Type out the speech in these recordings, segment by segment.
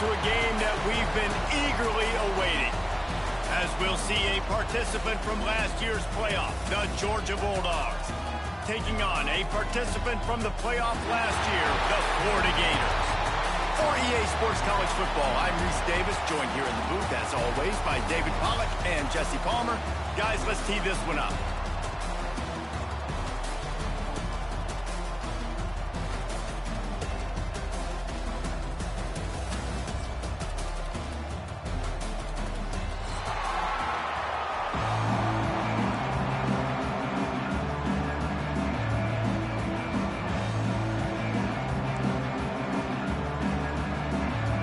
to a game that we've been eagerly awaiting, as we'll see a participant from last year's playoff, the Georgia Bulldogs, taking on a participant from the playoff last year, the Florida Gators. For EA Sports College Football, I'm Reese Davis, joined here in the booth, as always, by David Pollack and Jesse Palmer. Guys, let's tee this one up.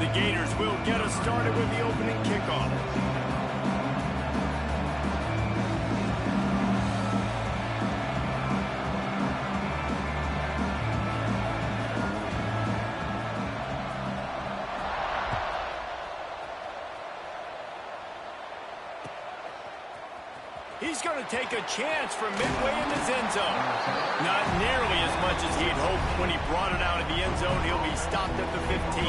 The Gators will get us started with the opening kickoff. He's going to take a chance from midway in his end zone. Not nearly as much as he'd hoped when he brought it out of the end zone. He'll be stopped at the 15.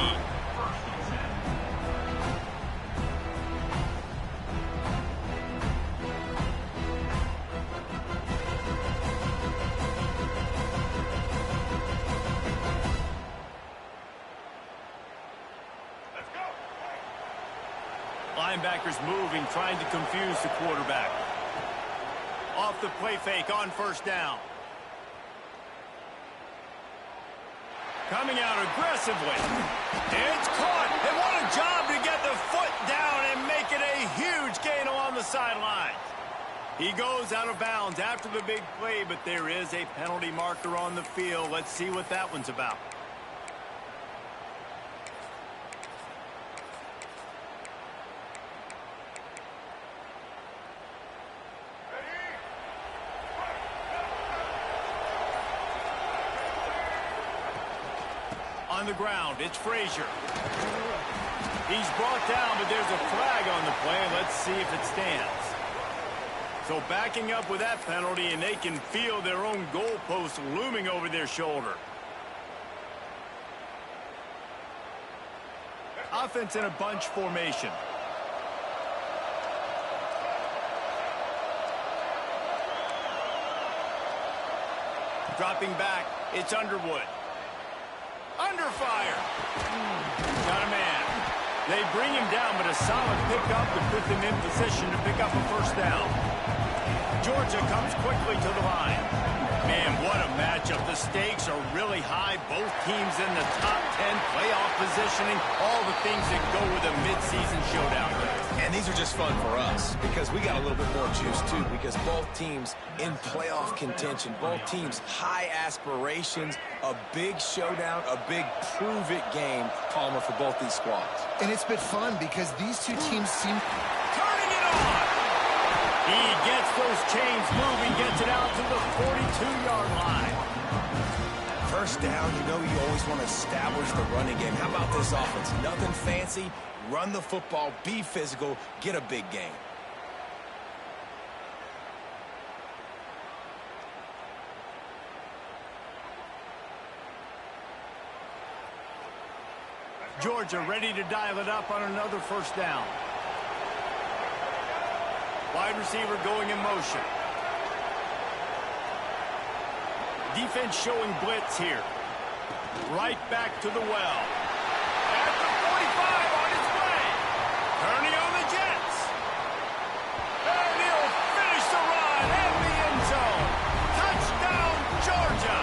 Linebackers moving, trying to confuse the quarterback. Off the play fake on first down. Coming out aggressively. It's caught. And what a job to get the foot down and make it a huge gain along the sideline. He goes out of bounds after the big play, but there is a penalty marker on the field. Let's see what that one's about. On the ground, it's Frazier. He's brought down, but there's a flag on the play. Let's see if it stands. So backing up with that penalty, and they can feel their own goalpost looming over their shoulder. Offense in a bunch formation. Dropping back, it's Underwood. Under fire. Got a man. They bring him down, but a solid pickup to put them in position to pick up a first down. Georgia comes quickly to the line. Man, what a matchup. The stakes are really high. Both teams in the top 10 playoff positioning. All the things that go with a midseason showdown. And these are just fun for us because we got a little bit more juice, too, because both teams in playoff contention, both teams high aspirations, a big showdown, a big prove-it game, Palmer, for both these squads. And it's been fun because these two teams seem... Turning it on! He gets those chains moving, gets it out to the 42-yard line. First down, you know you always want to establish the running game. How about this offense? Nothing fancy. Run the football, be physical, get a big gain. Georgia ready to dial it up on another first down. Wide receiver going in motion. Defense showing blitz here. Right back to the well. At the 45 on its way. Turning on the Jets. And he'll finish the run in the end zone. Touchdown, Georgia.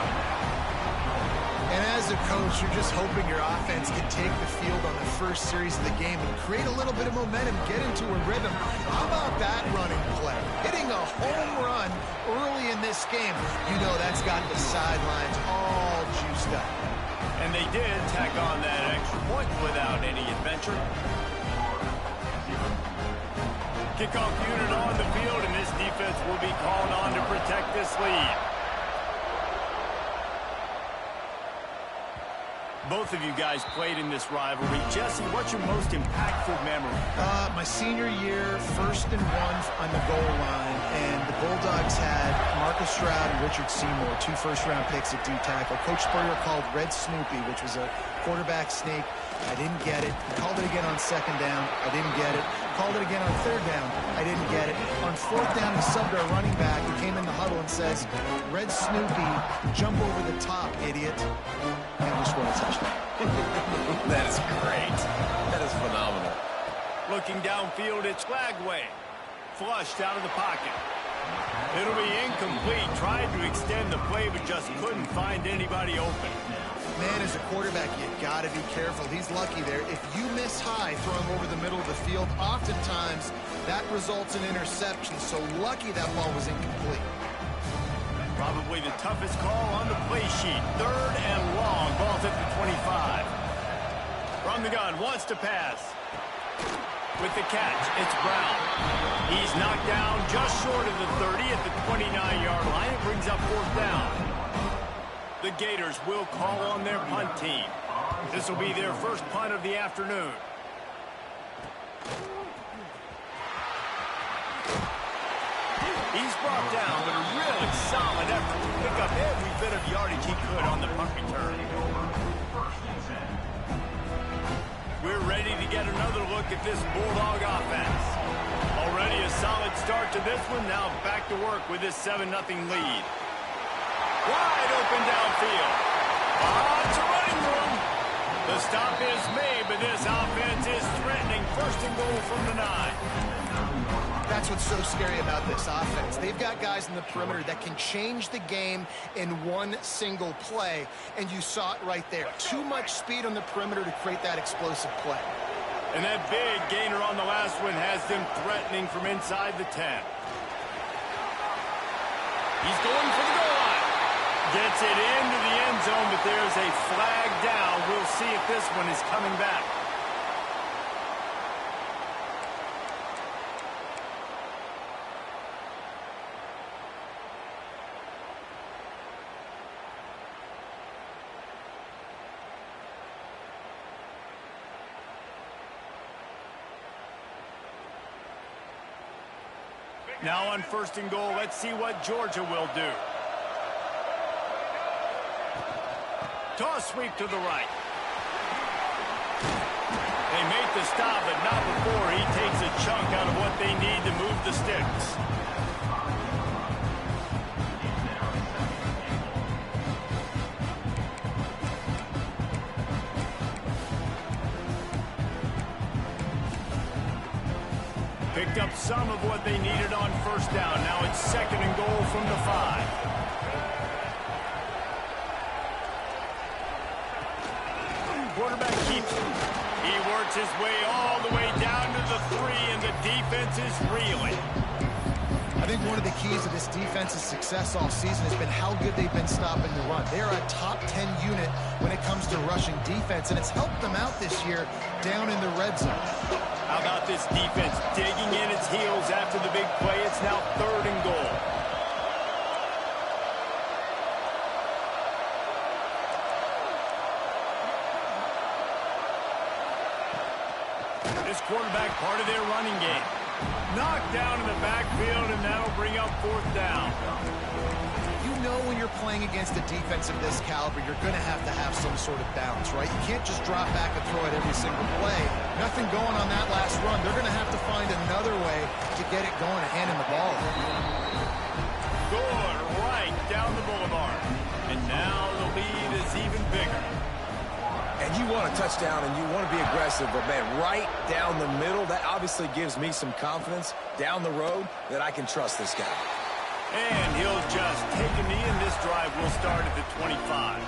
And as a coach, you're just hoping your offense can take the field on the first series of the game and create a little bit of momentum, get into a rhythm. How about that running play? Hitting a home run early in this game. You know that's got the sidelines all juiced up. And they did tack on that extra point without any adventure. Kickoff unit on the field, and this defense will be called on to protect this lead. Both of you guys played in this rivalry. Jesse, what's your most impactful memory? My senior year, 1st and 1 on the goal line, and the Bulldogs had Marcus Stroud and Richard Seymour, 2 first-round picks at D tackle. Coach Spurrier called Red Snoopy, which was a quarterback snake. I didn't get it. Called it again on second down. I didn't get it. Called it again on third down. I didn't get it. On fourth down, he subbed our running back. He came in the huddle and says, "Red Snoopy, jump over the top, idiot." And we scored a touchdown. That is great. That is phenomenal. Looking downfield, it's Flagway. Flushed out of the pocket. It'll be incomplete. Tried to extend the play, but just couldn't find anybody open. Man, as a quarterback, you got to be careful. He's lucky there. If you miss high throwing over the middle of the field, oftentimes that results in interception. So lucky that ball was incomplete. Probably the toughest call on the play sheet. Third and long. Ball's at the 25. From the gun, wants to pass. With the catch, it's Brown. He's knocked down just short of the 30 at the 29-yard line. It brings up fourth down. The Gators will call on their punt team. This will be their first punt of the afternoon. He's brought down with a really solid effort to pick up every bit of yardage he could on the punt return. We're ready to get another look at this Bulldog offense. Already a solid start to this one. Now back to work with this 7-0 lead. Wide open downfield. It's a running room. The stop is made, but this offense is threatening. First and goal from the 9. That's what's so scary about this offense. They've got guys in the perimeter that can change the game in one single play, and you saw it right there. Too much speed on the perimeter to create that explosive play. And that big gainer on the last one has them threatening from inside the 10. He's going for the goal line. Gets it into the end zone, but there's a flag down. We'll see if this one is coming back. Now on first and goal, let's see what Georgia will do. Toss sweep to the right. They make the stop, but not before he takes a chunk out of what they need to move the sticks. Picked up some of what they needed on first down. Now it's second and goal from the 5. Quarterback keeps it. He works his way all the way down to the 3, and the defense is reeling. I think one of the keys to this defense's success all season has been how good they've been stopping the run. They are a top 10 unit when it comes to rushing defense, and it's helped them out this year down in the red zone. How about this defense digging in its heels after the big play? It's now third and goal. This quarterback part of their running game. Knocked down in the backfield, and that'll bring up fourth down. You know when you're playing against a defense of this caliber, you're going to have some sort of balance, right? You can't just drop back and throw it every single play. Nothing going on that last run. They're going to have to find another way to get it going and hand him the ball. Good right down the boulevard. And now the lead is even bigger. And you want a touchdown and you want to be aggressive, but man, right down the middle, that obviously gives me some confidence down the road that I can trust this guy. And he'll just take a knee, and this drive will start at the 25.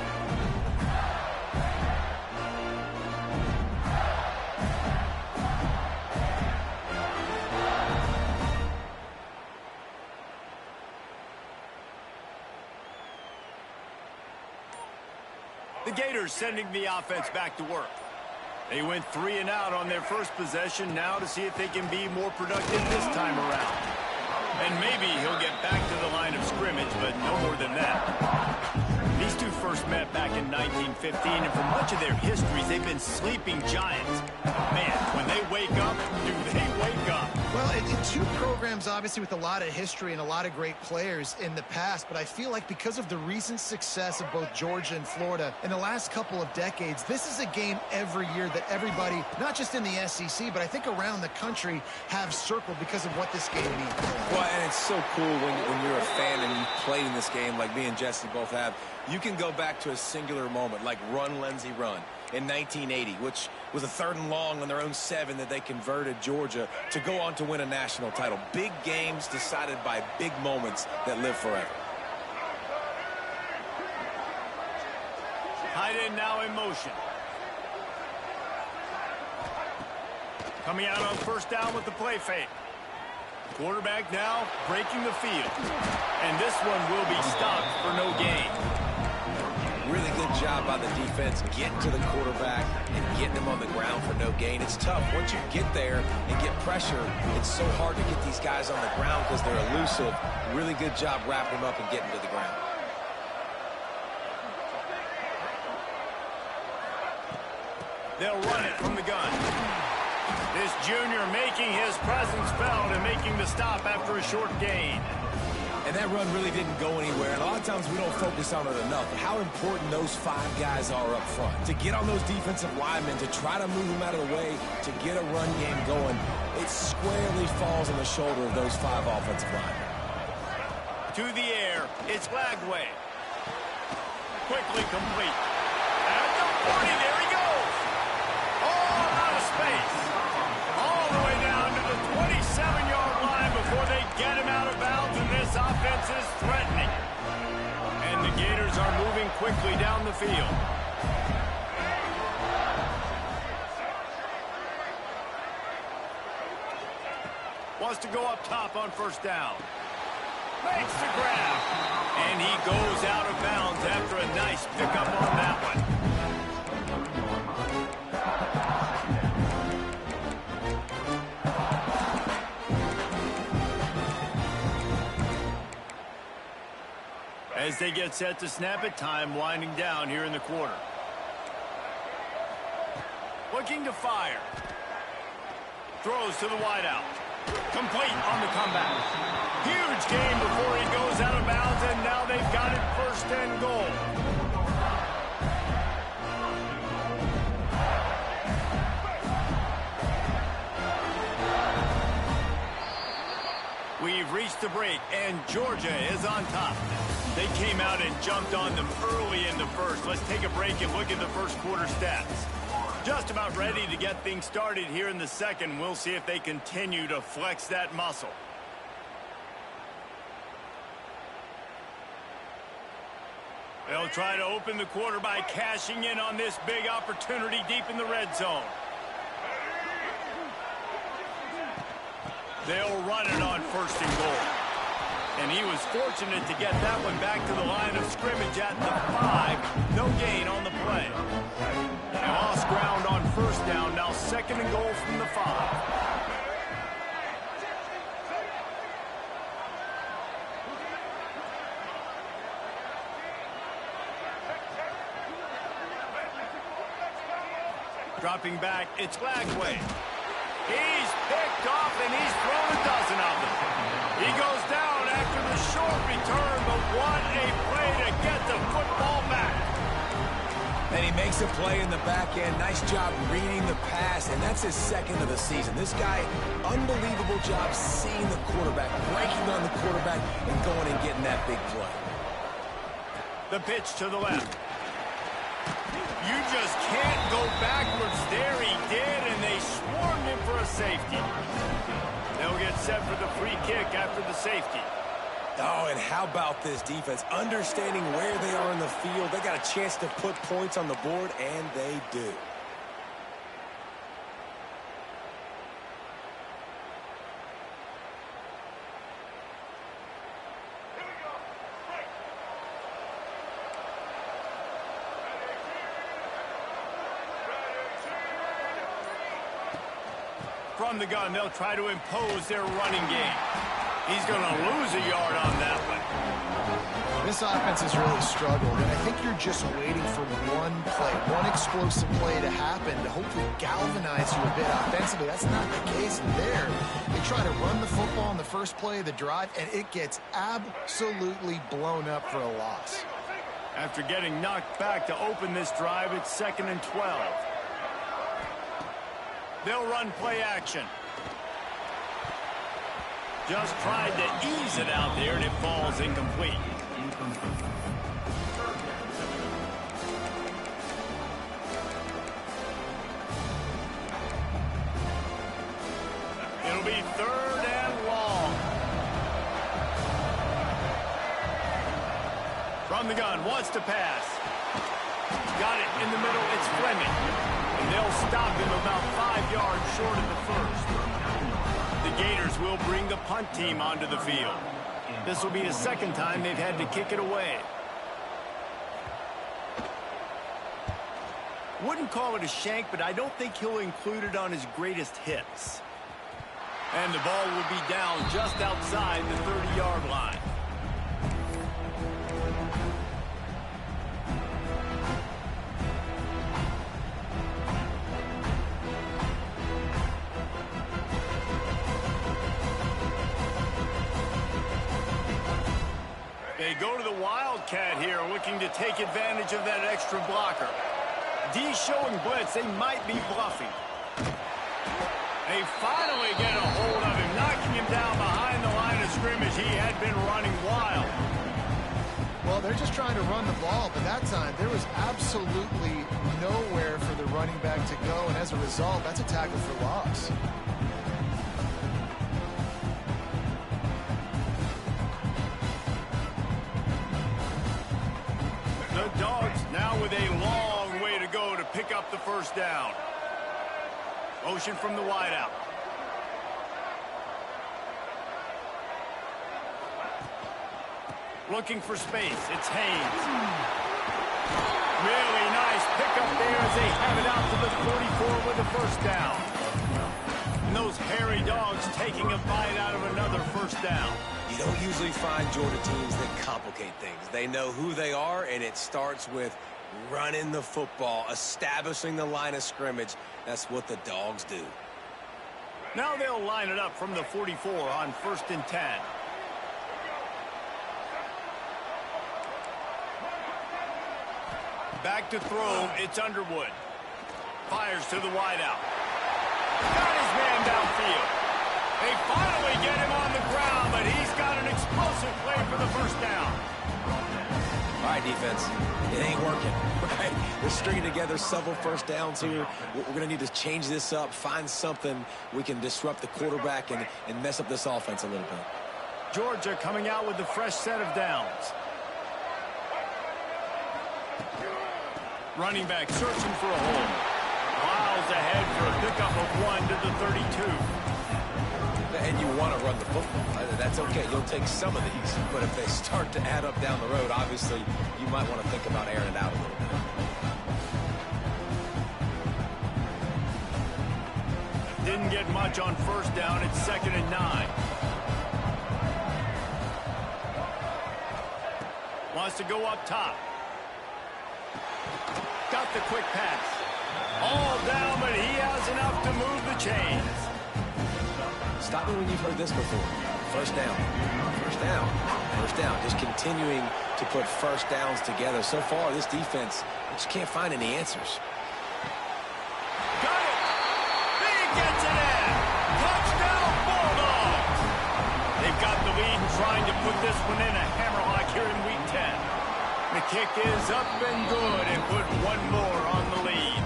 The Gators sending the offense back to work. They went 3 and out on their first possession, now to see if they can be more productive this time around. And maybe he'll get back to the line of scrimmage, but no more than that. These two first met back in 1915, and for much of their histories, they've been sleeping giants. Man, when they wake up, do they wake up? Well, two programs programs, obviously, with a lot of history and a lot of great players in the past, but I feel like because of the recent success of both Georgia and Florida in the last couple of decades, this is a game every year that everybody, not just in the SEC, but I think around the country, have circled because of what this game means. Well, and it's so cool when you're a fan and you've played in this game like me and Jesse both have. You can go back to a singular moment like Run, Lindsey, Run in 1980, which was a 3rd and long on their own 7 that they converted Georgia to go on to win a national title. Big games decided by big moments that live forever. Tight end now in motion. Coming out on first down with the play fake. Quarterback now breaking the field. And this one will be stopped for no gain. Really good job by the defense getting to the quarterback and getting him on the ground for no gain. It's tough. Once you get there and get pressure, it's so hard to get these guys on the ground because they're elusive. Really good job wrapping him up and getting to the ground. They'll run it from the gun. This junior making his presence felt and making the stop after a short gain. And that run really didn't go anywhere. And a lot of times we don't focus on it enough. How important those 5 guys are up front. To get on those defensive linemen, to try to move them out of the way, to get a run game going, it squarely falls on the shoulder of those 5 offensive linemen. To the air, it's Lagway. Quickly complete. At the 40, there he goes. All out of space. All the way down to the 27-yard line before they get him out of bounds, and this offense is threatening. And the Gators are moving quickly down the field. Wants to go up top on first down. Makes the grab. And he goes out of bounds after a nice pickup on that one. As they get set to snap it, time winding down here in the quarter. Looking to fire. Throws to the wideout. Complete on the comeback. Huge gain before he goes out of bounds, and now they've got it 1st and goal. We've reached the break, and Georgia is on top. They came out and jumped on them early in the first. Let's take a break and look at the first quarter stats. Just about ready to get things started here in the second. We'll see if they continue to flex that muscle. They'll try to open the quarter by cashing in on this big opportunity deep in the red zone. They'll run it on 1st and goal. And he was fortunate to get that one back to the line of scrimmage at the 5. No gain on the play. Lost ground on first down. Now 2nd and goal from the 5. Dropping back, it's Lagway. He's picked off, and he's thrown a dozen of them. He goes down after the short return, but what a play to get the football back. And he makes a play in the back end. Nice job reading the pass, and that's his 2nd of the season. This guy, unbelievable job seeing the quarterback, breaking on the quarterback, and going and getting that big play. The pitch to the left. You just can't go backwards. There he did, and they swarmed him for a safety. They'll get set for the free kick after the safety. Oh, and how about this defense? Understanding where they are in the field. They got a chance to put points on the board, and they do. From the gun, they'll try to impose their running game. He's going to lose a yard on that one. This offense has really struggled, and I think you're just waiting for one play, one explosive play to happen to hopefully galvanize you a bit offensively. That's not the case there. They try to run the football in the first play of the drive, and it gets absolutely blown up for a loss. After getting knocked back to open this drive, it's 2nd and 12. They'll run play action. Just tried to ease it out there, and it falls incomplete. It'll be 3rd and long. From the gun, wants to pass. Got it in the middle, it's Fleming. And they'll stop him about 5 yards short of the first. The Gators will bring the punt team onto the field. This will be the 2nd time they've had to kick it away. Wouldn't call it a shank, but I don't think he'll include it on his greatest hits. And the ball will be down just outside the 30-yard line. They go to the Wildcat here, looking to take advantage of that extra blocker. D showing blitz, they might be bluffing. They finally get a hold of him, knocking him down behind the line of scrimmage. He had been running wild. Well, they're just trying to run the ball, but that time there was absolutely nowhere for the running back to go, and as a result, that's a tackle for loss. The Dogs now with a long way to go to pick up the first down. Motion from the wideout. Looking for space. It's Haynes. Really nice pickup there as they have it out to the 44 with a first down. And those hairy Dogs taking a bite out of another first down. You don't usually find Georgia teams that complicate things. They know who they are, and it starts with running the football, establishing the line of scrimmage. That's what the Dogs do. Now they'll line it up from the 44 on 1st and 10. Back to throw, it's Underwood. Fires to the wideout. Got his man downfield. They finally get him on the ground, but he's got an explosive play for the first down. All right, defense, it ain't working. Right? We're stringing together several first downs here. We're going to need to change this up, find something we can disrupt the quarterback and mess up this offense a little bit. Georgia coming out with a fresh set of downs. Running back searching for a hole. Miles ahead for a pickup of 1 to the 32. And you want to run the football. That's okay. You'll take some of these. But if they start to add up down the road, obviously, you might want to think about airing it out a little bit. Didn't get much on first down. It's 2nd and 9. Wants to go up top. Got the quick pass. All down, but he has enough to move the chains. Stop me when you've heard this before. First down. First down. First down. Just continuing to put first downs together. So far, this defense just can't find any answers. Got it. He gets it in. Touchdown, Bulldogs. They've got the lead and trying to put this one in a hammerlock here in Week 10. The kick is up and good and put one more on the lead.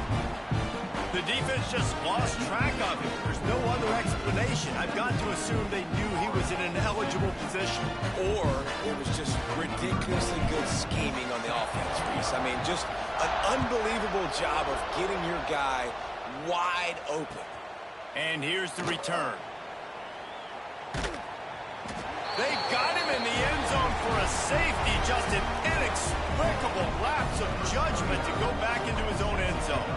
The defense just lost track of him. There's no other explanation. I've got to assume they knew he was in an eligible position. Or it was just ridiculously good scheming on the offense, Reese. I mean, just an unbelievable job of getting your guy wide open. And here's the return. They got him in the end zone for a safety. Just an inexplicable lapse of judgment to go back into his own end zone.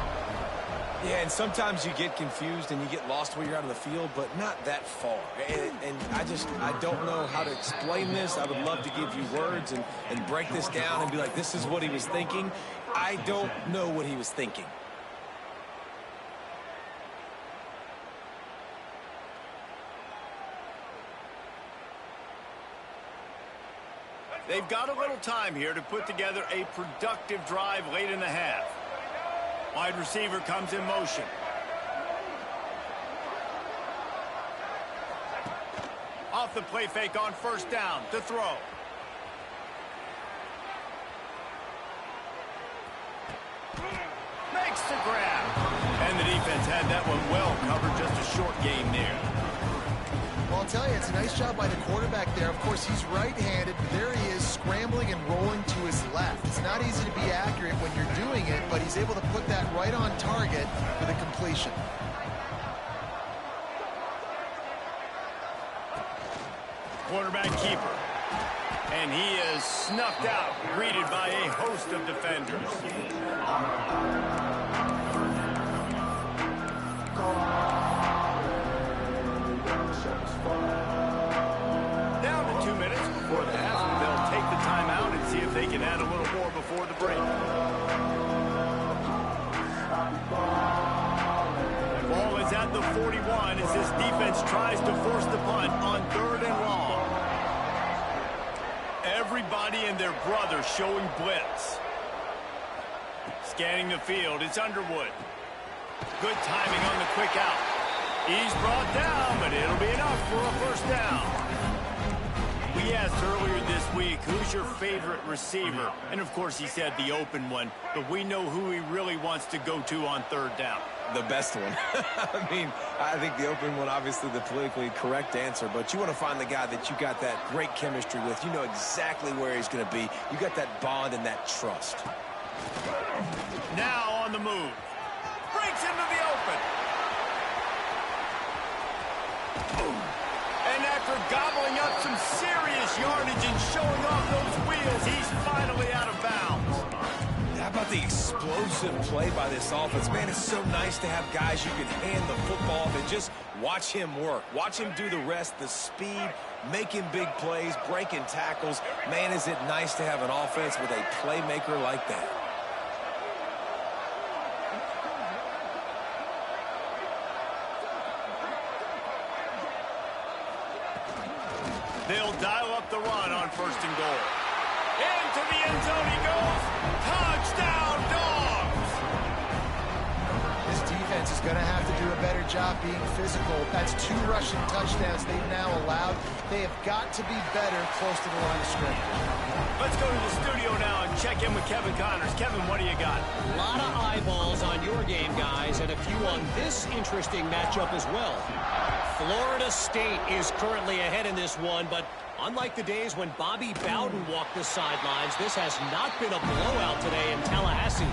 Yeah, and sometimes you get confused and you get lost where you're out of the field, but not that far. And I don't know how to explain this. I would love to give you words and break this down and be like, this is what he was thinking. I don't know what he was thinking. They've got a little time here to put together a productive drive late in the half. Wide receiver comes in motion. Off the play fake on first down to throw. Makes the grab. And the defense had that one well covered, just a short game there. Well, I'll tell you, it's a nice job by the quarterback there. Of course, he's right-handed, but there he is scrambling and rolling to his left. It's not easy to be accurate when you're doing it, but he's able to put that right on target for the completion. Quarterback keeper. And he is snuffed out, greeted by a host of defenders. Down to 2 minutes before the half, and they'll take the timeout and see if they can add a little more before the break. The ball is at the 41 as this defense tries to force the punt on 3rd and long. Everybody and their brother showing blitz. Scanning the field, it's Underwood. Good timing on the quick out. He's brought down, but it'll be enough for a first down. We asked earlier this week, who's your favorite receiver? And, of course, he said the open one, but we know who he really wants to go to on 3rd down. The best one. I mean, I think the open one, obviously the politically correct answer, but you want to find the guy that you got that great chemistry with. You know exactly where he's going to be. You got that bond and that trust. Now on the move. Breaks into the open. And after gobbling up some serious yardage and showing off those wheels, he's finally out of bounds. How about the explosive play by this offense? Man, it's so nice to have guys you can hand the football off and just watch him work. Watch him do the rest, the speed, making big plays, breaking tackles. Man, is it nice to have an offense with a playmaker like that. They'll dial up the run on 1st and goal. Into the end zone he goes. Touchdown, Dogs! This defense is going to have to do a better job being physical. That's 2 rushing touchdowns they've now allowed. They have got to be better close to the line of scrimmage. Let's go to the studio now and check in with Kevin Connors. Kevin, what do you got? A lot of eyeballs on your game, guys, and a few on this interesting matchup as well. Florida State is currently ahead in this one, but unlike the days when Bobby Bowden walked the sidelines, this has not been a blowout today in Tallahassee.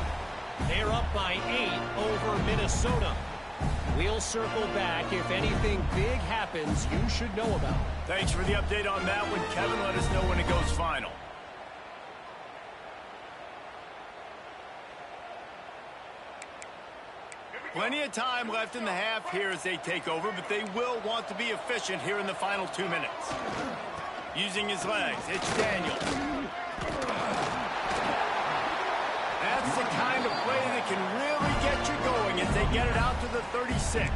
They're up by 8 over Minnesota. We'll circle back. If anything big happens, you should know about it. Thanks for the update on that one, Kevin. Let us know when it goes final. Plenty of time left in the half here as they take over, but they will want to be efficient here in the final 2 minutes. Using his legs, it's Daniels. That's the kind of play that can really get you going as they get it out to the 36.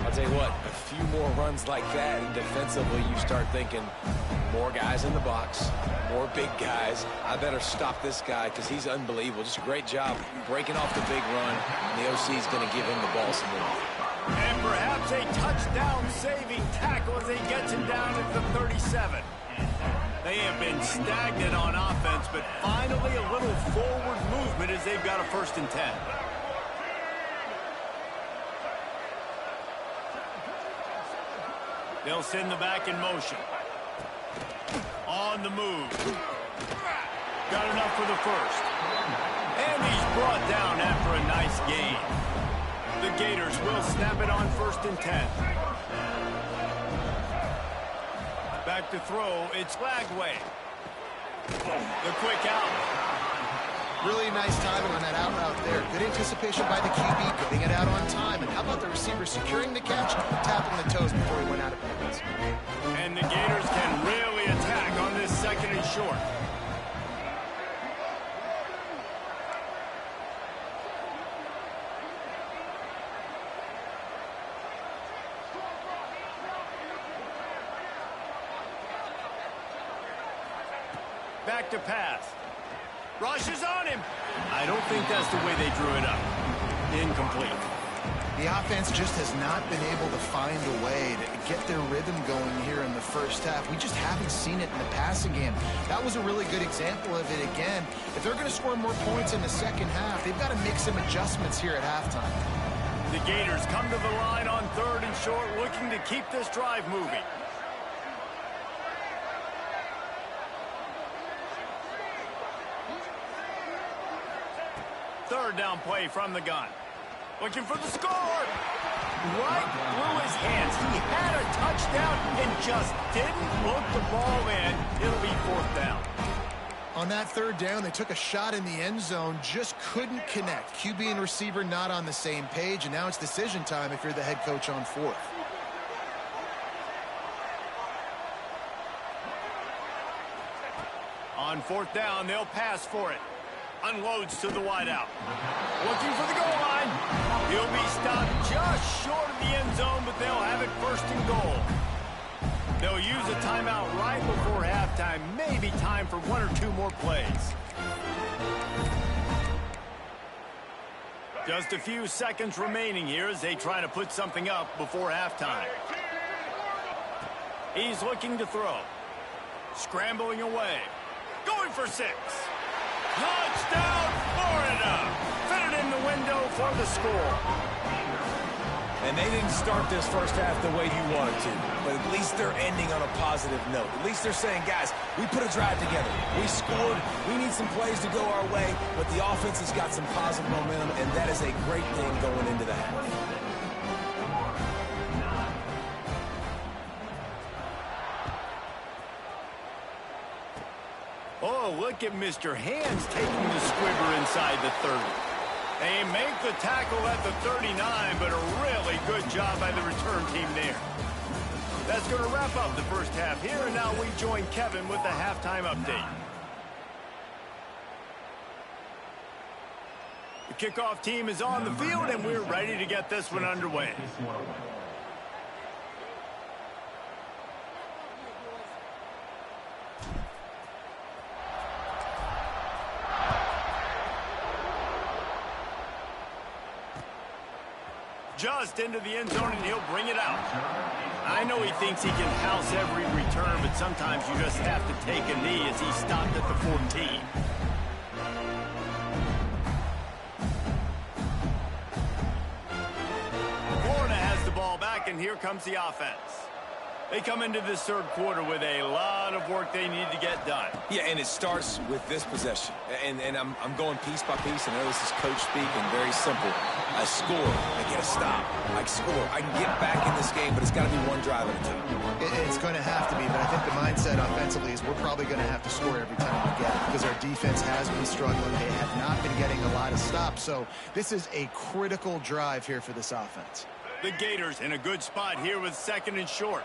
I'll tell you what, a few more runs like that, and defensively you start thinking, more guys in the box, more big guys. I better stop this guy because he's unbelievable. Just a great job breaking off the big run, and the OC is going to give him the ball some more. And perhaps a touchdown-saving tackle as he gets him down at the 37. They have been stagnant on offense, but finally a little forward movement as they've got a 1st and 10. They'll send the back in motion. On the move. Got enough for the 1st. And he's brought down after a nice gain. The Gators will snap it on 1st and 10. Back to throw, it's Lagway. The quick out. Really nice timing on that out route there. Good anticipation by the QB, getting it out on time. And how about the receiver securing the catch, tapping the toes before he went out of bounds. And the Gators can really attack on this second and short. Back to pass. Rushes on him. I don't think that's the way they drew it up. Incomplete. The offense just has not been able to find a way to get their rhythm going here in the first half. We just haven't seen it in the passing game. That was a really good example of it again. If they're going to score more points in the second half, they've got to make some adjustments here at halftime. The Gators come to the line on third and short, looking to keep this drive moving. Third down play from the gun. Looking for the score. Right through his hands. He had a touchdown and just didn't look the ball in. It'll be fourth down. On that third down, they took a shot in the end zone, just couldn't connect. QB and receiver not on the same page, and now it's decision time if you're the head coach on fourth. On fourth down, they'll pass for it. Unloads to the wideout. Looking for the goal line. He'll be stopped just short of the end zone, but they'll have it first and goal. They'll use a timeout right before halftime. Maybe time for one or two more plays. Just a few seconds remaining here as they try to put something up before halftime. He's looking to throw. Scrambling away. Going for 6. Touchdown, Florida! Fitted in the window for the score. And they didn't start this first half the way you wanted to, but at least they're ending on a positive note. At least they're saying, guys, we put a drive together. We scored. We need some plays to go our way, but the offense has got some positive momentum, and that is a great thing going into the half. Oh, look at Mr. Hands taking the squibber inside the 30. They make the tackle at the 39, but a really good job by the return team there. That's going to wrap up the first half here, and now we join Kevin with the halftime update. The kickoff team is on the field, and we're ready to get this one underway. Just into the end zone, and he'll bring it out. I know he thinks he can house every return, but sometimes you just have to take a knee as he stopped at the 14. Florida has the ball back, and here comes the offense. They come into this third quarter with a lot of work they need to get done. Yeah, and it starts with this possession. And I'm going piece by piece. I know this is coach speak and very simple. I score. I get a stop. I score. I can get back in this game, but it's got to be one drive at a time. It's going to have to be, but I think the mindset offensively is we're probably going to have to score every time we get it because our defense has been struggling. They have not been getting a lot of stops. So this is a critical drive here for this offense. The Gators in a good spot here with second and short.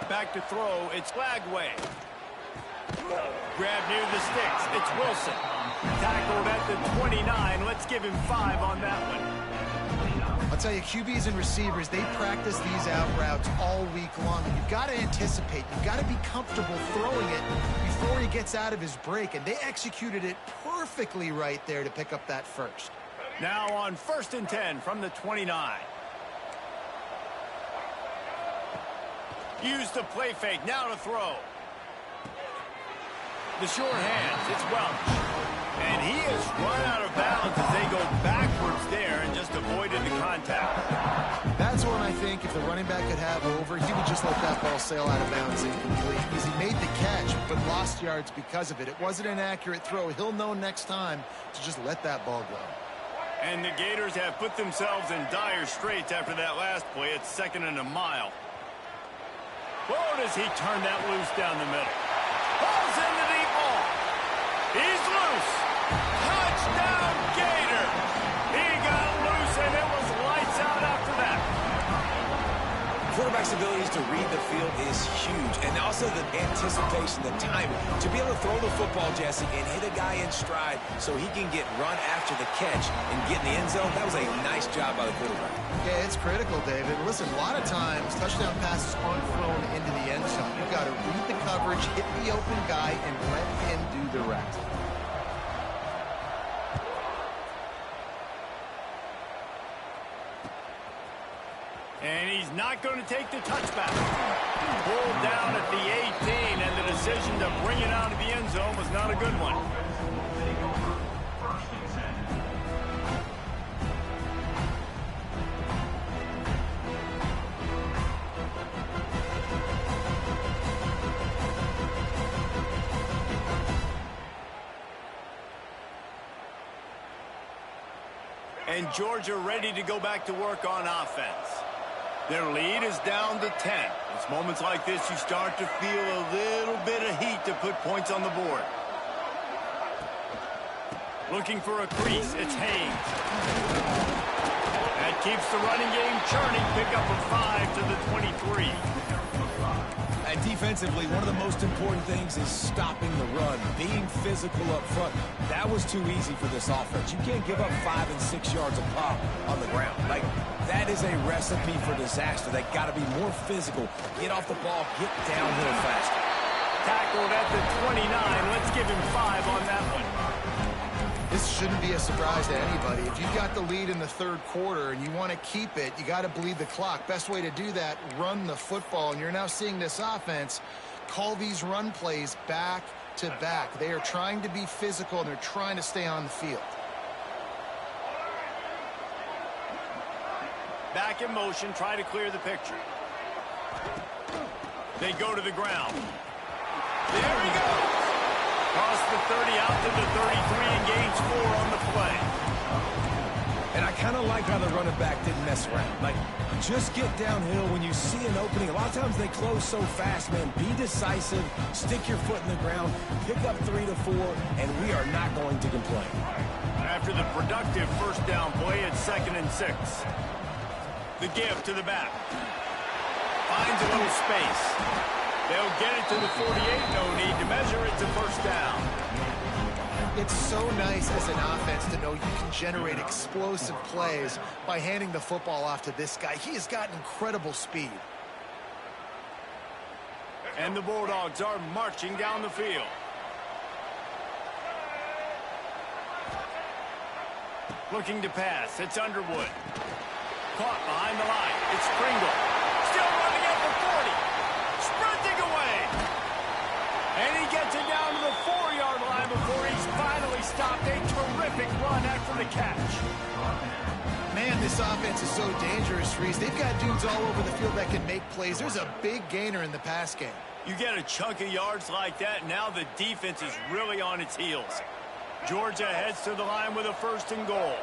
Back to throw. It's Flagway. Grab near the sticks. It's Wilson. Tackled at the 29. Let's give him 5 on that one. I'll tell you, QBs and receivers, they practice these out routes all week long. You've got to anticipate. You've got to be comfortable throwing it before he gets out of his break. And they executed it perfectly right there to pick up that first. Now on 1st and 10 from the 29. Use the play fake. Now to throw. The short hands. It's Welch. And he is run out of bounds as they go backwards there and just avoided the contact. That's one I think if the running back could have over, he would just let that ball sail out of bounds incomplete because he made the catch but lost yards because of it. It wasn't an accurate throw. He'll know next time to just let that ball go. And the Gators have put themselves in dire straits after that last play. It's 2nd and a mile. Whoa, does he turn that loose down the middle. Ball's in the deep ball. He's loose. Touchdown, Gator. He got loose, and it was lights out after that. Quarterback's abilities to read the field is huge, and also the anticipation, the timing. To be able to throw the football, Jesse, and hit a guy in stride so he can get run after the catch and get in the end zone, that was a nice job by the quarterback. Yeah, it's critical, David. Listen, a lot of times, touchdown passes aren't thrown into the end zone. You've got to read the coverage, hit the open guy, and let him do the rest. And he's not going to take the touchback. Pulled down at the 18, and the decision to bring it out of the end zone was not a good one. And Georgia ready to go back to work on offense. Their lead is down to 10. It's moments like this you start to feel a little bit of heat to put points on the board. Looking for a crease, it's Haynes. That keeps the running game churning. Pick up a 5 to the 23. And defensively, one of the most important things is stopping the run, being physical up front. That was too easy for this offense. You can't give up 5 and 6 yards a pop on the ground. Like, that is a recipe for disaster. They got to be more physical. Get off the ball, get downhill faster. Tackled at the 29. Let's give him 5 on that one. This shouldn't be a surprise to anybody. If you've got the lead in the third quarter and you want to keep it, you got to bleed the clock. Best way to do that, run the football. And you're now seeing this offense call these run plays back to back. They are trying to be physical, and they're trying to stay on the field. Back in motion, try to clear the picture. They go to the ground. There he goes. Cross the 30 out to the 33 and gains 4 on the play. And I kind of like how the running back didn't mess around. Like, just get downhill when you see an opening. A lot of times they close so fast, man. Be decisive, stick your foot in the ground, pick up 3 to 4, and we are not going to complain. After the productive first down play, it's 2nd and 6. The give to the back. Finds a little space. They'll get it to the 48. No need to measure. It's a first down. It's so nice as an offense to know you can generate explosive plays by handing the football off to this guy. He has got incredible speed. And the Bulldogs are marching down the field. Looking to pass. It's Underwood. Caught behind the line. It's Pringle. Still running at the 40. Sprinting away. And he gets it down to the 4-yard line before he's finally stopped. A terrific run after the catch. Man, this offense is so dangerous, Reese. They've got dudes all over the field that can make plays. There's a big gainer in the pass game. You get a chunk of yards like that, now the defense is really on its heels. Georgia heads to the line with a 1st and goal.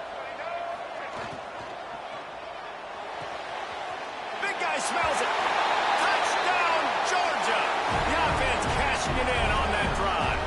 Big guy smells it. Touchdown, Georgia. The offense cashing it in on that drive.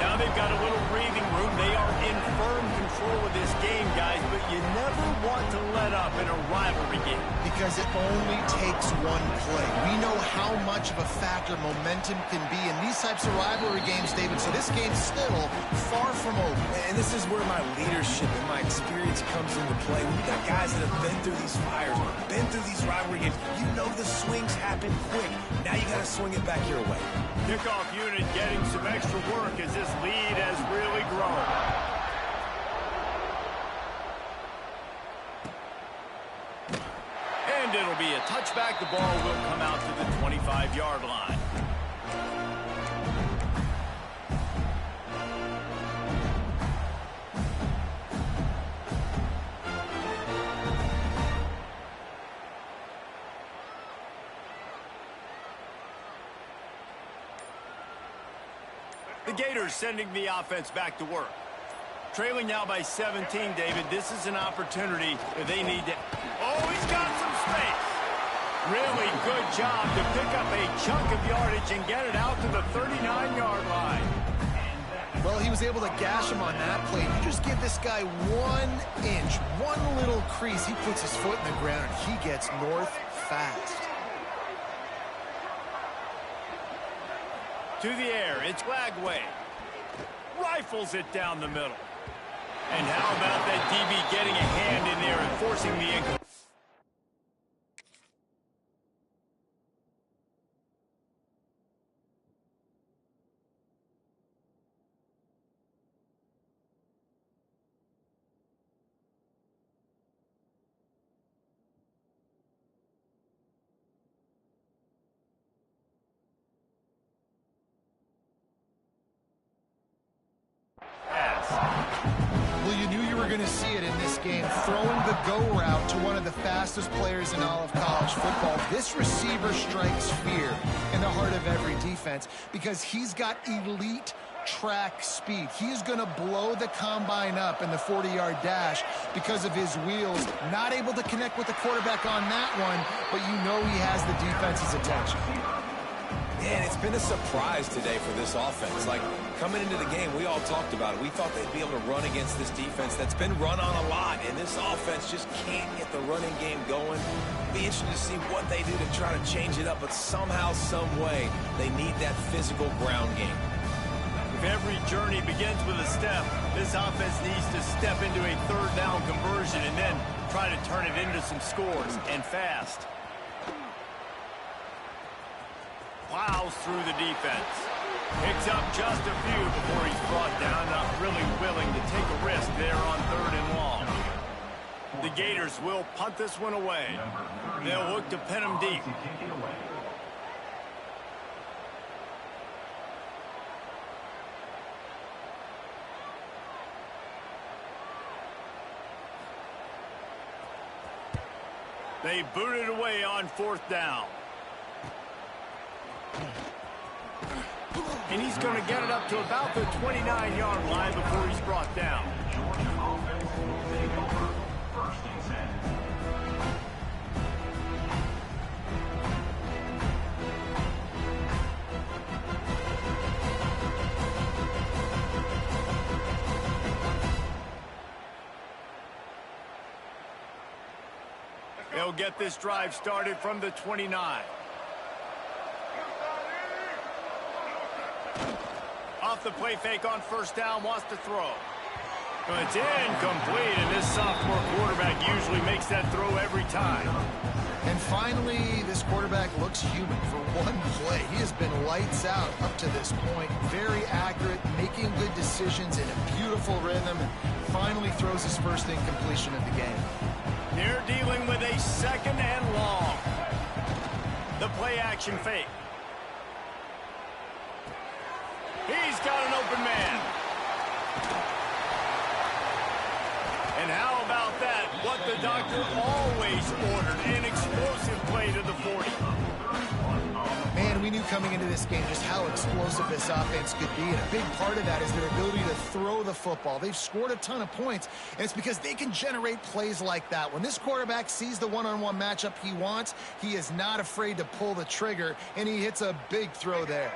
Now they've got a little breathing room. They are in firm control of this game, guys, but you never want to let up in a rivalry game. Because it only takes one play. We know how much of a factor momentum can be in these types of rivalry games, David, so this game's still far from over. And this is where my leadership and my experience comes into play. When you got guys that have been through these fires, been through these rivalry games, you know the swings happen quick. Now you got to swing it back your way. Kickoff unit getting some extra work as this lead has really grown. And it'll be a touchback. The ball will come out to the 25-yard line. The Gators sending the offense back to work. Trailing now by 17, David. This is an opportunity that they need to... Oh, he's got some space. Really good job to pick up a chunk of yardage and get it out to the 39-yard line. was able to gash him on that play. You just give this guy 1 inch, one little crease. He puts his foot in the ground, and he gets north fast. To the air, it's Lagway. Rifles it down the middle. And how about that DB getting a hand in there and forcing the incomplete? Well, you knew you were going to see it in this game. Throwing the go route to one of the fastest players in all of college football. This receiver strikes fear in the heart of every defense because he's got elite track speed. He is going to blow the combine up in the 40-yard dash because of his wheels. Not able to connect with the quarterback on that one, but you know he has the defense's attention. And it's been a surprise today for this offense. Like, coming into the game, we all talked about it. We thought they'd be able to run against this defense that's been run on a lot, and this offense just can't get the running game going. Be interested to see what they do to try to change it up, but somehow, some way, they need that physical ground game. If every journey begins with a step, this offense needs to step into a third down conversion and then try to turn it into some scores, and fast. Plows through the defense. Picks up just a few before he's brought down. Not really willing to take a risk there on 3rd and long. The Gators will punt this one away. They'll look to pin him deep. They boot it away on 4th down. And he's going to get it up to about the 29-yard line before he's brought down. They'll get this drive started from the 29. Off the play fake on 1st down, wants to throw. It's incomplete, and this sophomore quarterback usually makes that throw every time. And finally, this quarterback looks human for one play. He has been lights out up to this point. Very accurate, making good decisions in a beautiful rhythm, and finally throws his first incompletion of the game. They're dealing with a 2nd and long. The play action fake. He's got an open man. And how about that? What the doctor always ordered, an explosive play to the 40. Man, we knew coming into this game just how explosive this offense could be, and a big part of that is their ability to throw the football. They've scored a ton of points, and it's because they can generate plays like that. When this quarterback sees the one-on-one matchup he wants, he is not afraid to pull the trigger, and he hits a big throw there.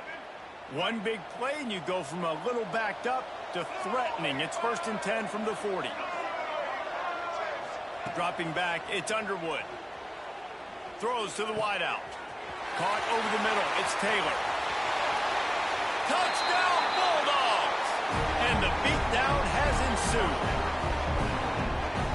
One big play, and you go from a little backed up to threatening. It's 1st and 10 from the 40. Dropping back, it's Underwood. Throws to the wideout. Caught over the middle, it's Taylor. Touchdown, Bulldogs! And the beatdown has ensued.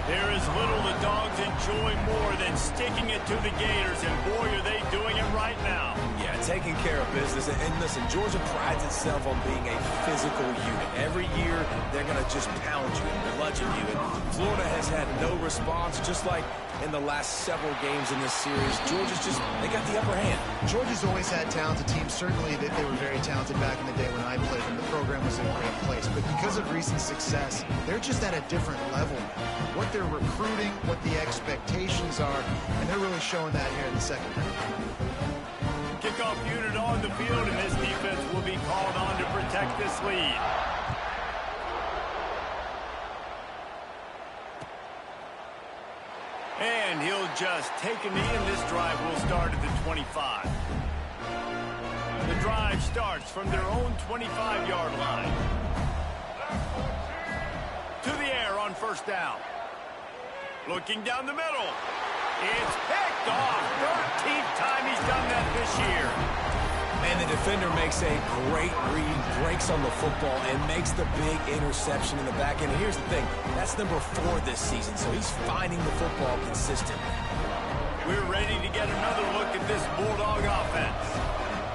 There is little the Dogs enjoy more than sticking it to the Gators, and boy, are they doing it right now. Yeah, taking care of business. And listen, Georgia prides itself on being a physical unit. Every year, they're going to just pound you and bludgeon you. And Florida has had no response, just like in the last several games in this series. Georgia's just, they got the upper hand. Georgia's always had talented teams. Certainly that they were very talented back in the day when I played them. The program was in a great place. But because of recent success, they're just at a different level. What they're recruiting, what the expectations are, and they're really showing that here in the second half. Kickoff unit on the field, and this defense will be called on to protect this lead. And he'll just take a knee, and this drive will start at the 25. The drive starts from their own 25-yard line. on first down. Looking down the middle. It's picked off. 13th time he's done that this year. And the defender makes a great read, breaks on the football, and makes the big interception in the back end. And here's the thing, that's number 4 this season, so he's finding the football consistently. We're ready to get another look at this Bulldog offense.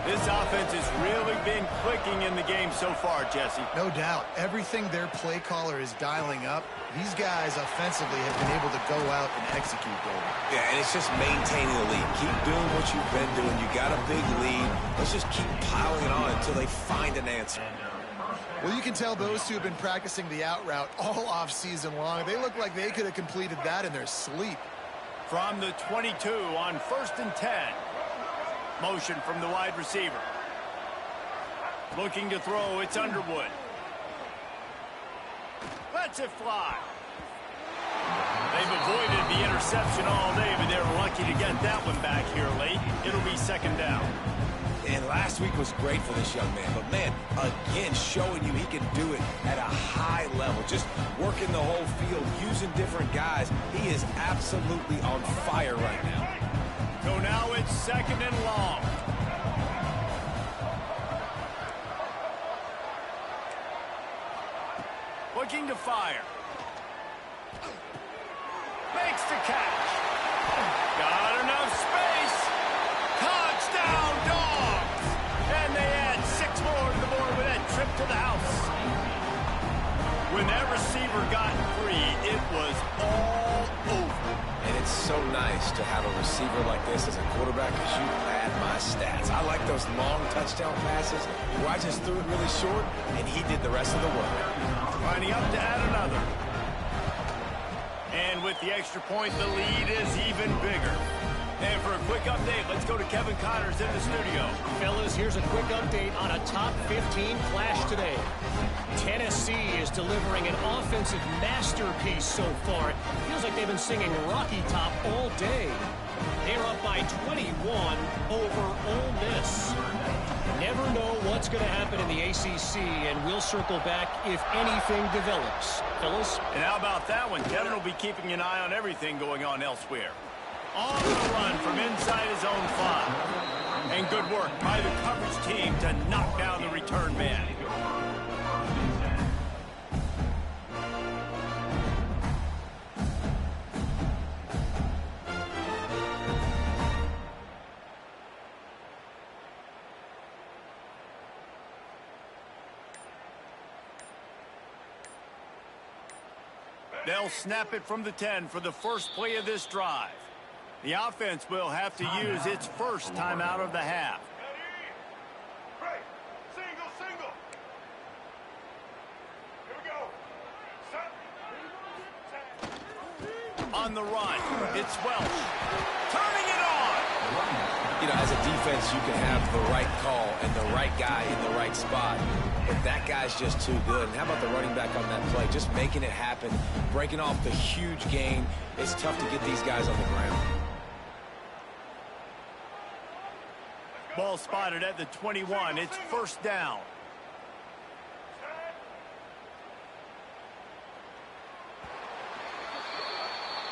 This offense has really been clicking in the game so far, Jesse. No doubt. Everything their play caller is dialing up, these guys offensively have been able to go out and execute, David. Yeah, and it's just maintaining the lead. Keep doing what you've been doing. You got a big lead. Let's just keep piling it on until they find an answer. Well, you can tell those two have been practicing the out route all off season long. They look like they could have completed that in their sleep. From the 22 on 1st and 10. Motion from the wide receiver. Looking to throw, it's Underwood. Lets it fly. They've avoided the interception all day, but they're lucky to get that one back here late. It'll be 2nd down. And last week was great for this young man. But, man, again, showing you he can do it at a high level. Just working the whole field, using different guys. He is absolutely on fire right now. So now it's 2nd and long. Looking to fire. Makes the catch. Got enough space. Touchdown, Dogs! And they add 6 more to the board with that trip to the house. When that receiver got free, it was all over. And it's so nice to have a receiver like this as a quarterback because you pad my stats. I like those long touchdown passes where I just threw it really short and he did the rest of the work. Lining up to add another. And with the extra point, the lead is even bigger. And for a quick update, let's go to Kevin Connors in the studio. Fellas, here's a quick update on a top 15 clash today. Tennessee is delivering an offensive masterpiece so far. It feels like they've been singing Rocky Top all day. They're up by 21 over Ole Miss. Never know what's going to happen in the ACC, and we'll circle back if anything develops. Fellas? And how about that one? Kevin will be keeping an eye on everything going on elsewhere. On the run from inside his own 5. And good work by the coverage team to knock down the return man. They'll snap it from the 10 for the first play of this drive. The offense will have to use its first timeout of the half. Break. Single, single. Here we go. Set. On the run, it's Welch. Turning it on! You know, as a defense, you can have the right call and the right guy in the right spot. But that guy's just too good. And how about the running back on that play? Just making it happen, breaking off the huge gain. It's tough to get these guys on the ground. Ball spotted at the 21. It's 1st down.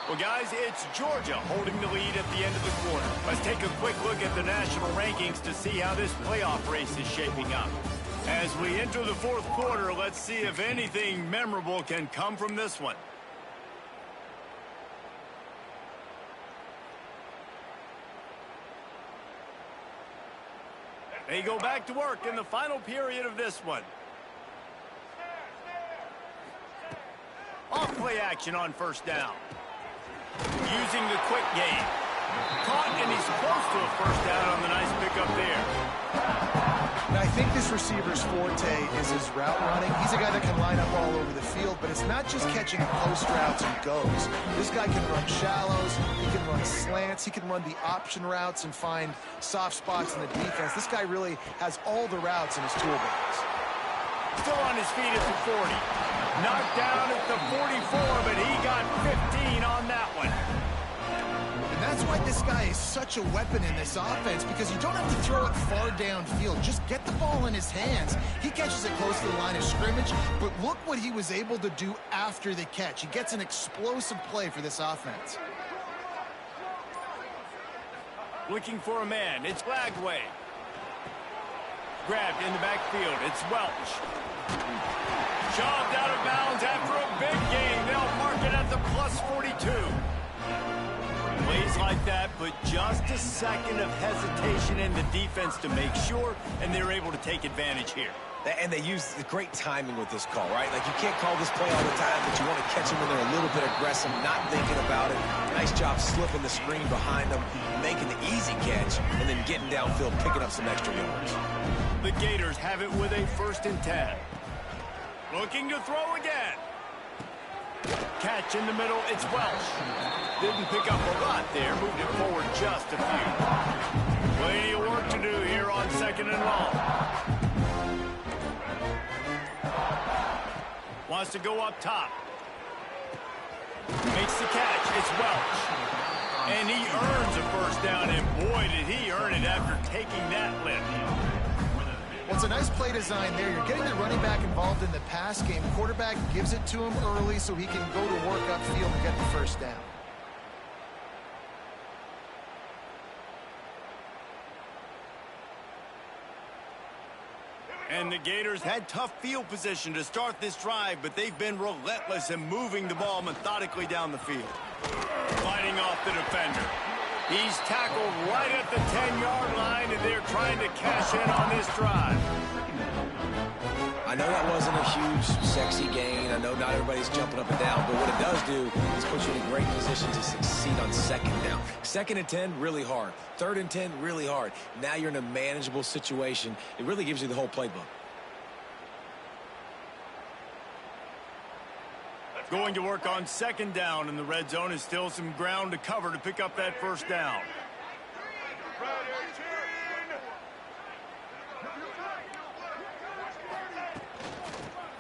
Well, guys, it's Georgia holding the lead at the end of the quarter. Let's take a quick look at the national rankings to see how this playoff race is shaping up. As we enter the 4th quarter, let's see if anything memorable can come from this one. They go back to work in the final period of this one. Off play action on 1st down. Using the quick game. Caught, and he's close to a 1st down on the nice pickup there. Now, I think this receiver's forte is his route running. He's a guy that can line up all over the field, but it's not just catching post routes and goes. This guy can run shallows, he can run slants, he can run the option routes and find soft spots in the defense. This guy really has all the routes in his toolbox. Still on his feet at the 40. Knocked down at the 44, but he got 15 on that one. And that's why this guy is such a weapon in this offense, because you don't have to throw it far downfield. Just get the ball in his hands. He catches it close to the line of scrimmage, but look what he was able to do after the catch. He gets an explosive play for this offense. Looking for a man. It's Lagway. Grabbed in the backfield. It's Welch. Shoved out of bounds after a big gain. They'll mark it at the plus 42. Plays like that, but just a second of hesitation in the defense to make sure, and they're able to take advantage here. And they use great timing with this call, right? Like, you can't call this play all the time, but you want to catch them when they're a little bit aggressive, not thinking about it. Nice job slipping the screen behind them, making the easy catch, and then getting downfield, picking up some extra yards. The Gators have it with a 1st and 10. Looking to throw again. Catch in the middle, it's Welch. Didn't pick up a lot there, moved it forward just a few. Plenty of work to do here on 2nd and long. Wants to go up top. Makes the catch, it's Welch. And he earns a 1st down, and boy, did he earn it after taking that lift. Well, it's a nice play design there. You're getting the running back involved in the pass game. Quarterback gives it to him early so he can go to work upfield and get the 1st down. And the Gators had tough field position to start this drive, but they've been relentless in moving the ball methodically down the field. Fighting off the defender. He's tackled right at the 10-yard line, and they're trying to cash in on this drive. I know that wasn't a huge, sexy gain. I know not everybody's jumping up and down, but what it does do is put you in a great position to succeed on 2nd down. 2nd and 10, really hard. 3rd and 10, really hard. Now you're in a manageable situation. It really gives you the whole playbook. Going to work on 2nd down, and the red zone is still some ground to cover to pick up that 1st down.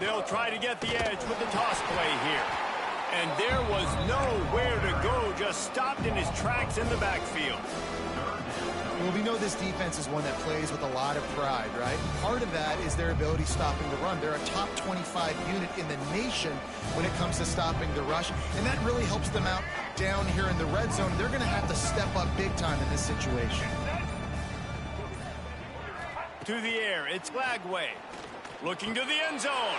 They'll try to get the edge with the toss play here. And there was nowhere to go, just stopped in his tracks in the backfield. Well, we know this defense is one that plays with a lot of pride, right? Part of that is their ability stopping the run. They're a top 25 unit in the nation when it comes to stopping the rush, and that really helps them out down here in the red zone. They're going to have to step up big time in this situation. To the air, it's Lagway. Looking to the end zone.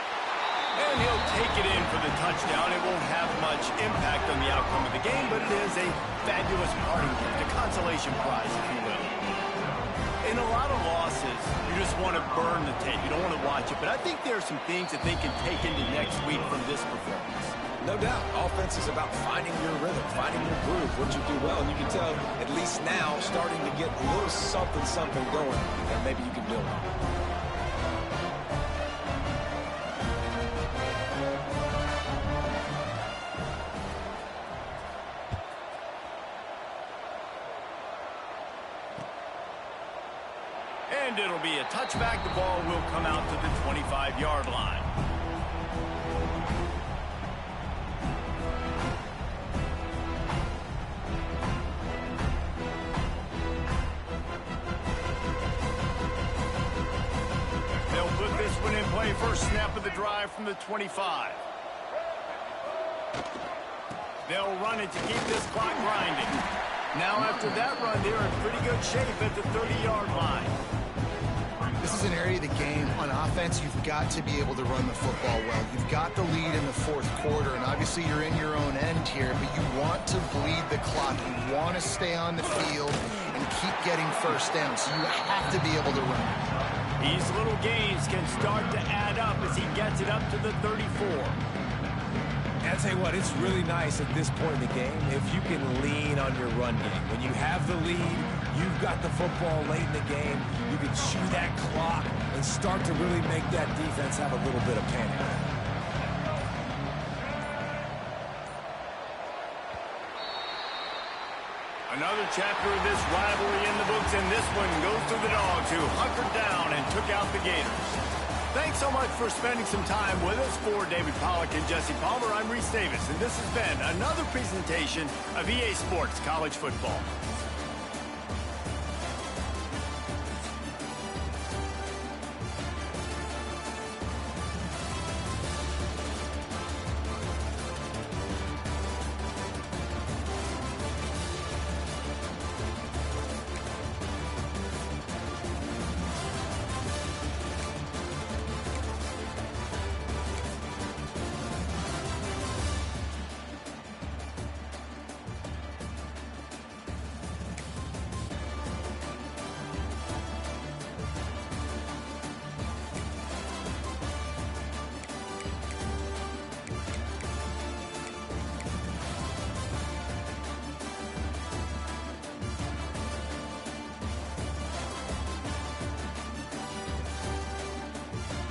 And he'll take it in for the touchdown. It won't have much impact on the outcome of the game, but it is a fabulous parting gift, a consolation prize, if you will. In a lot of losses, you just want to burn the tape. You don't want to watch it. But I think there are some things that they can take into next week from this performance. No doubt. Offense is about finding your rhythm, finding your groove, what you do well. And you can tell, at least now, starting to get a little something going, and maybe you can build on it. And it'll be a touchback. The ball will come out to the 25-yard line. They'll put this one in play. First snap of the drive from the 25. They'll run it to keep this clock grinding. Now after that run, they're in pretty good shape at the 30-yard line. This is an area of the game. On offense, you've got to be able to run the football well. You've got the lead in the 4th quarter, and obviously you're in your own end here, but you want to bleed the clock. You want to stay on the field and keep getting 1st down, so you have to be able to run. These little gains can start to add up as he gets it up to the 34. And I'll tell you what, it's really nice at this point in the game if you can lean on your run game. When you have the lead, you've got the football late in the game, you can chew that clock and start to really make that defense have a little bit of panic. Another chapter of this rivalry in the books, and this one goes to the Dogs, who hunkered down and took out the Gators. Thanks so much for spending some time with us. For David Pollack and Jesse Palmer, I'm Reese Davis, and this has been another presentation of EA Sports College Football.